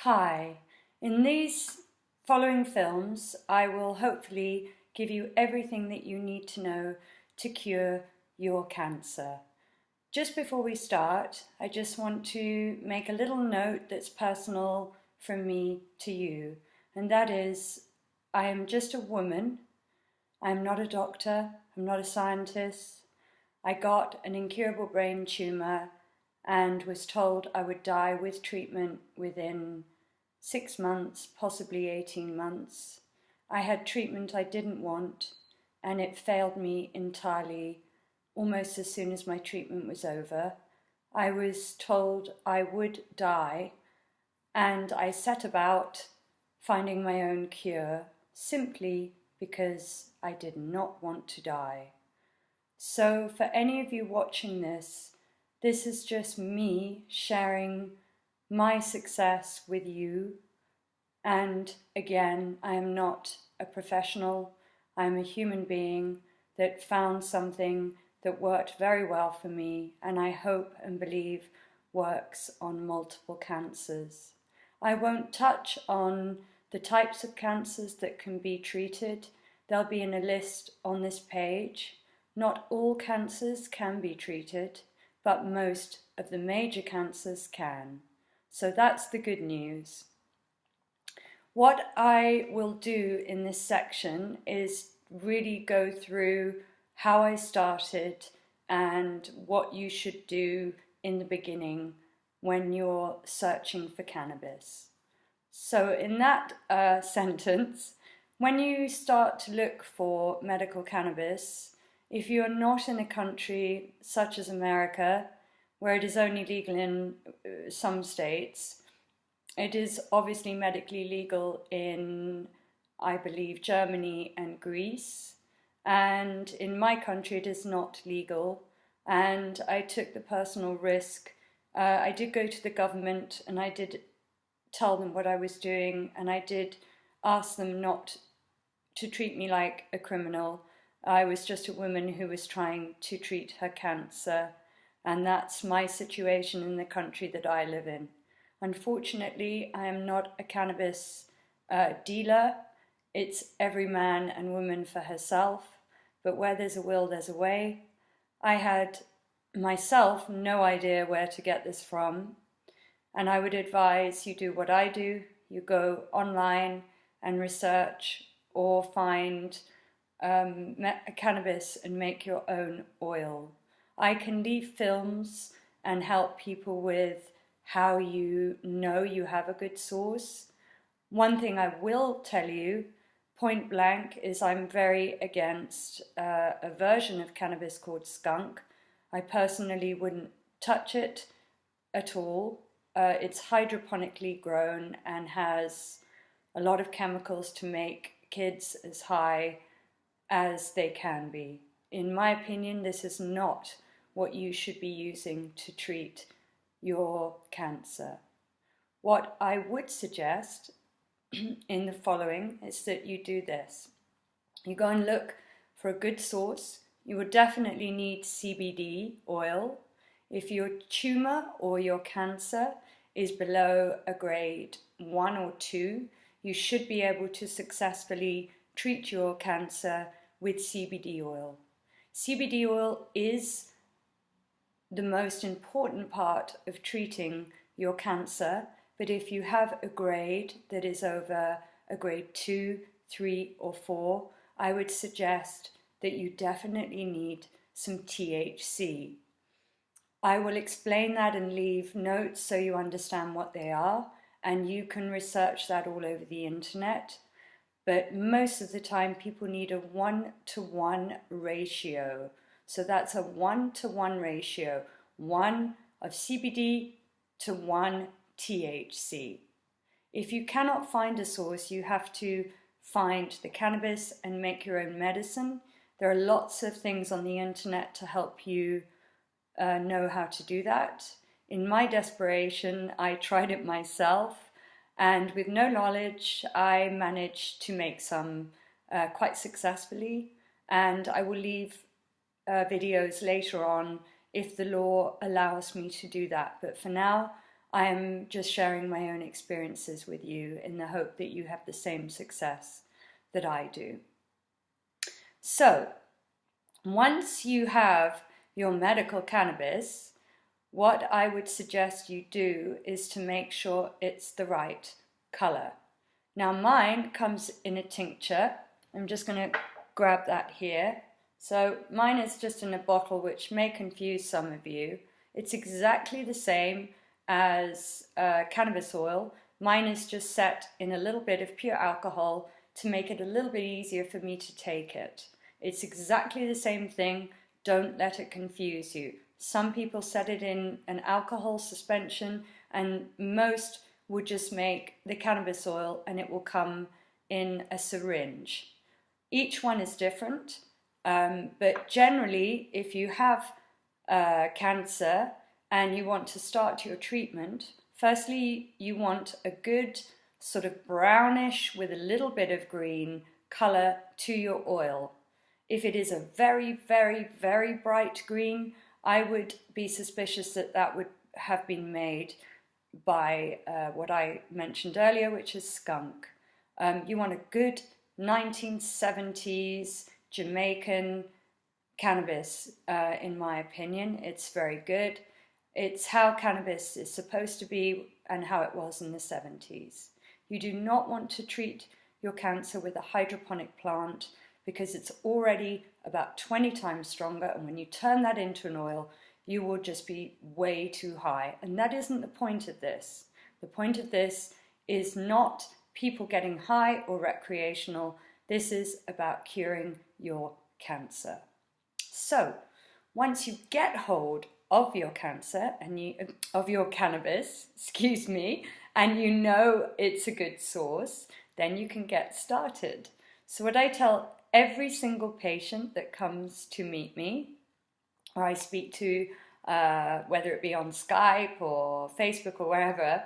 Hi, in these following films, I will hopefully give you everything that you need to know to cure your cancer. Just before we start, I just want to make a little note that's personal from me to you, and that is I am just a woman. I'm not a doctor, I'm not a scientist. I got an incurable brain tumor and was told I would die with treatment within 6 months, possibly 18 months. I had treatment I didn't want, and it failed me entirely almost as soon as my treatment was over. I was told I would die, and I set about finding my own cure simply because I did not want to die. So, for any of you watching this, this is just me sharing my success with you. And again, I am not a professional. I am a human being that found something that worked very well for me, and I hope and believe works on multiple cancers. I won't touch on the types of cancers that can be treated. They'll be in a list on this page. Not all cancers can be treated, but most of the major cancers can. So that's the good news. What I will do in this section is really go through how I started and what you should do in the beginning when you're searching for cannabis. So in that sentence, when you start to look for medical cannabis, if you're not in a country such as America, where it is only legal in some states, it is obviously medically legal in, I believe, Germany and Greece. And in my country, it is not legal. And I took the personal risk. I did go to the government and I did tell them what I was doing. And I did ask them not to treat me like a criminal. I was just a woman who was trying to treat her cancer. And that's my situation in the country that I live in. Unfortunately, I am not a cannabis dealer. It's every man and woman for herself. But where there's a will, there's a way. I had myself no idea where to get this from. And I would advise you do what I do. You go online and research or find cannabis and make your own oil. I can leave films and help people with how you know you have a good source. One thing I will tell you, point blank, is I'm very against a version of cannabis called skunk. I personally wouldn't touch it at all. It's hydroponically grown and has a lot of chemicals to make kids as high as they can be. In my opinion, this is not what you should be using to treat your cancer. What I would suggest in the following is that you do this. You go and look for a good source. You would definitely need CBD oil. If your tumor or your cancer is below a grade 1 or 2, you should be able to successfully treat your cancer with CBD oil. CBD oil is the most important part of treating your cancer, but if you have a grade that is over a grade 2, 3 or 4, I would suggest that you definitely need some THC. I will explain that and leave notes so you understand what they are, and you can research that all over the internet. But most of the time people need a 1-to-1 ratio. So that's a 1-to-1 ratio, 1 of CBD to 1 THC. If you cannot find a source, you have to find the cannabis and make your own medicine. There are lots of things on the internet to help you know how to do that. In my desperation, I tried it myself, and with no knowledge, I managed to make some quite successfully, and I will leave videos later on if the law allows me to do that. But for now, I am just sharing my own experiences with you in the hope that you have the same success that I do. So, once you have your medical cannabis, what I would suggest you do is to make sure it's the right color. Now mine comes in a tincture. I'm just going to grab that here. So mine is just in a bottle, which may confuse some of you. It's exactly the same as cannabis oil. Mine is just set in a little bit of pure alcohol to make it a little bit easier for me to take it. It's exactly the same thing. Don't let it confuse you. Some people set it in an alcohol suspension, and most would just make the cannabis oil and it will come in a syringe. Each one is different, but generally if you have cancer and you want to start your treatment, firstly you want a good sort of brownish with a little bit of green color to your oil. If it is a very, very, very bright green, I would be suspicious that that would have been made by what I mentioned earlier, which is skunk. You want a good 1970s Jamaican cannabis, in my opinion. It's very good. It's how cannabis is supposed to be and how it was in the 70s. You do not want to treat your cancer with a hydroponic plant because it's already about 20 times stronger, and when you turn that into an oil, you will just be way too high. And that isn't the point of this. The point of this is not people getting high or recreational. This is about curing your cancer. So, once you get hold of your cancer and of your cannabis, excuse me, and you know it's a good source, then you can get started. So what I tell every single patient that comes to meet me, or I speak to, whether it be on Skype or Facebook or wherever,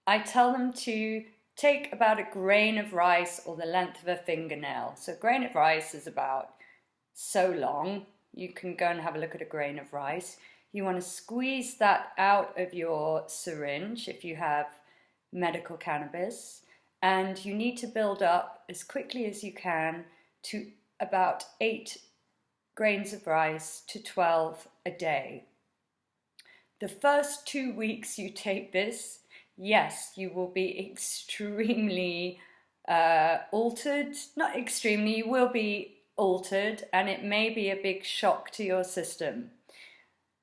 I tell them to take about a grain of rice or the length of a fingernail. So a grain of rice is about so long. You can go and have a look at a grain of rice. You want to squeeze that out of your syringe if you have medical cannabis, and you need to build up as quickly as you can to about 8 grains of rice to 12 a day. The first 2 weeks you take this, yes, you will be extremely altered. Not extremely, you will be altered, and it may be a big shock to your system.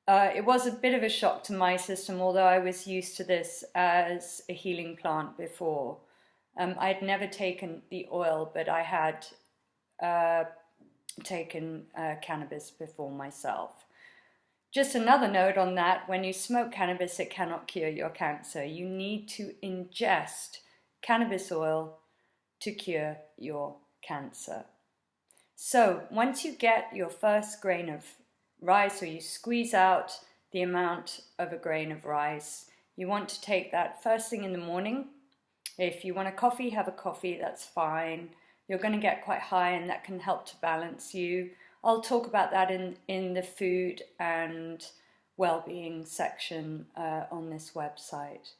It was a bit of a shock to my system, although I was used to this as a healing plant before. I'd never taken the oil, but I had taken cannabis before myself. Just another note on that, when you smoke cannabis, it cannot cure your cancer. You need to ingest cannabis oil to cure your cancer. So once you get your first grain of rice, or you squeeze out the amount of a grain of rice, you want to take that first thing in the morning. If you want a coffee, have a coffee, that's fine. You're going to get quite high and that can help to balance you. I'll talk about that in the food and well-being section on this website.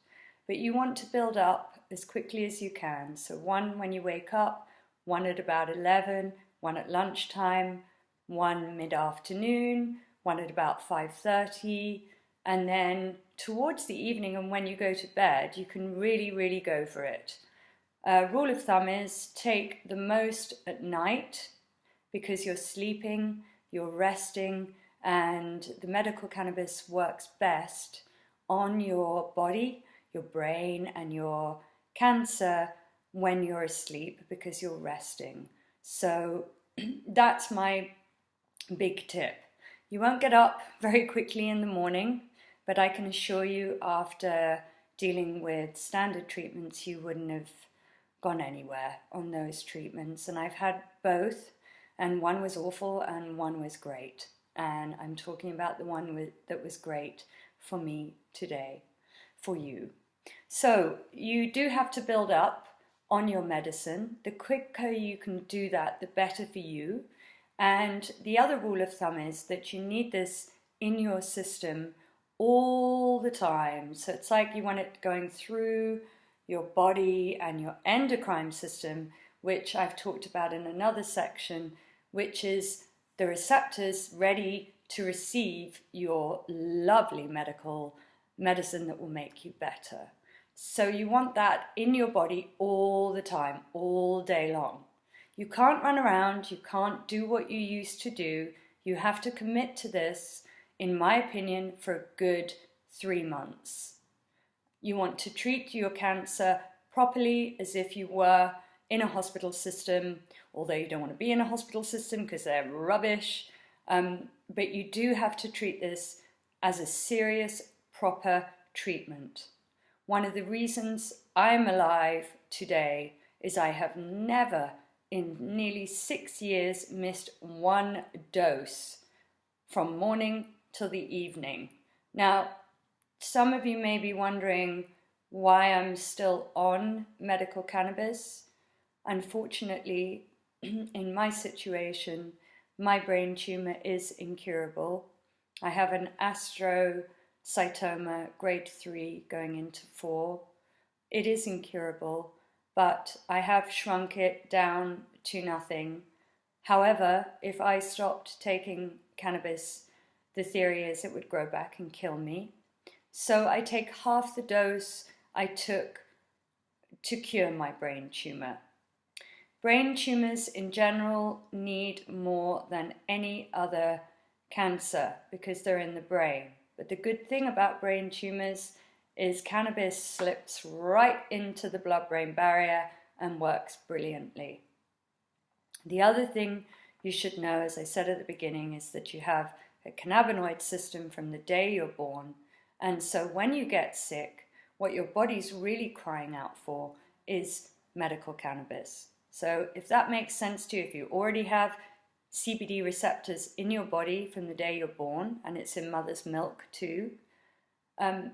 But you want to build up as quickly as you can. So one when you wake up, one at about 11, one at lunchtime, one mid-afternoon, one at about 5:30, and then towards the evening and when you go to bed, you can really, really go for it. Rule of thumb is take the most at night because you're sleeping, you're resting, and the medical cannabis works best on your body, your brain, and your cancer when you're asleep because you're resting. So that's my big tip. You won't get up very quickly in the morning, but I can assure you after dealing with standard treatments, you wouldn't have gone anywhere on those treatments. And I've had both, and one was awful and one was great. And I'm talking about the one that was great for me today, for you. So you do have to build up on your medicine. The quicker you can do that, the better for you. And the other rule of thumb is that you need this in your system all the time. So it's like you want it going through your body and your endocrine system, which I've talked about in another section, which is the receptors ready to receive your lovely medicine that will make you better. So you want that in your body all the time, all day long. You can't run around, you can't do what you used to do. You have to commit to this, in my opinion, for a good 3 months. You want to treat your cancer properly as if you were in a hospital system, although you don't want to be in a hospital system because they're rubbish. But you do have to treat this as a serious, proper treatment. One of the reasons I'm alive today is I have never, in nearly 6 years, missed one dose from morning till the evening. Now, some of you may be wondering why I'm still on medical cannabis. Unfortunately, in my situation, my brain tumor is incurable. I have an astrocytoma grade 3 going into 4. It is incurable, but I have shrunk it down to nothing. However, if I stopped taking cannabis, the theory is it would grow back and kill me. So I take half the dose I took to cure my brain tumor. Brain tumors in general need more than any other cancer because they're in the brain. But the good thing about brain tumors is cannabis slips right into the blood-brain barrier and works brilliantly. The other thing you should know, as I said at the beginning, is that you have a cannabinoid system from the day you're born. And so when you get sick, what your body's really crying out for is medical cannabis. So if that makes sense to you, if you already have CBD receptors in your body from the day you're born, and it's in mother's milk too,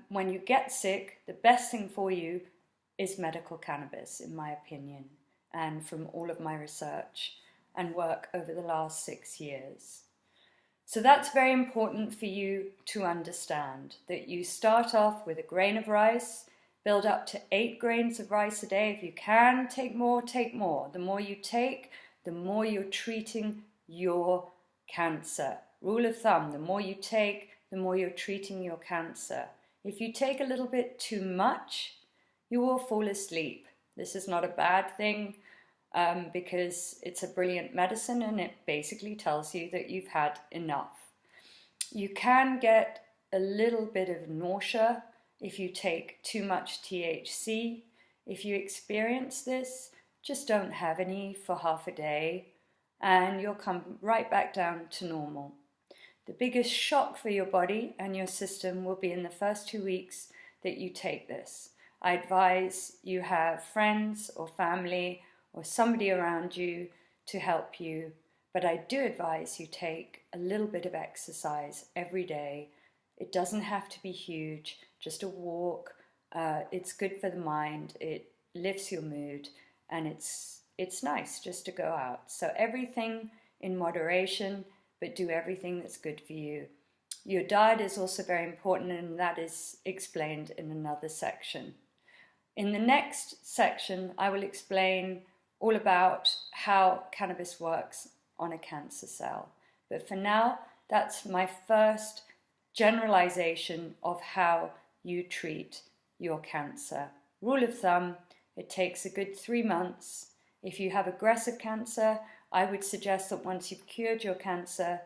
when you get sick, the best thing for you is medical cannabis, in my opinion, and from all of my research and work over the last 6 years. So that's very important for you to understand, that you start off with a grain of rice, build up to 8 grains of rice a day. If you can take more, take more. The more you take, the more you're treating your cancer. Rule of thumb, the more you take, the more you're treating your cancer. If you take a little bit too much, you will fall asleep. This is not a bad thing because it's a brilliant medicine and it basically tells you that you've had enough. You can get a little bit of nausea if you take too much THC. If you experience this, just don't have any for half a day and you'll come right back down to normal. The biggest shock for your body and your system will be in the first 2 weeks that you take this. I advise you have friends or family or somebody around you to help you, but I do advise you take a little bit of exercise every day. It doesn't have to be huge, just a walk. It's good for the mind, it lifts your mood, and it's nice just to go out. So everything in moderation, but do everything that's good for you. Your diet is also very important, and that is explained in another section. In the next section, I will explain all about how cannabis works on a cancer cell. But for now, that's my first generalization of how you treat your cancer. Rule of thumb, it takes a good 3 months. If you have aggressive cancer, I would suggest that once you've cured your cancer,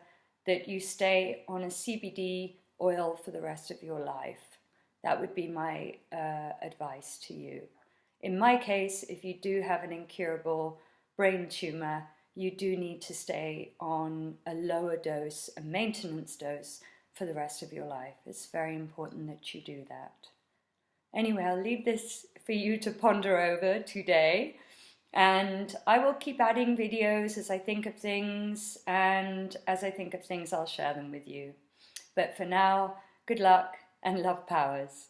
that you stay on a CBD oil for the rest of your life. That would be my advice to you. In my case, if you do have an incurable brain tumor, you do need to stay on a lower dose, a maintenance dose, for the rest of your life. It's very important that you do that. Anyway, I'll leave this for you to ponder over today, and I will keep adding videos as I think of things, and as I think of things, I'll share them with you. But for now, good luck and love powers.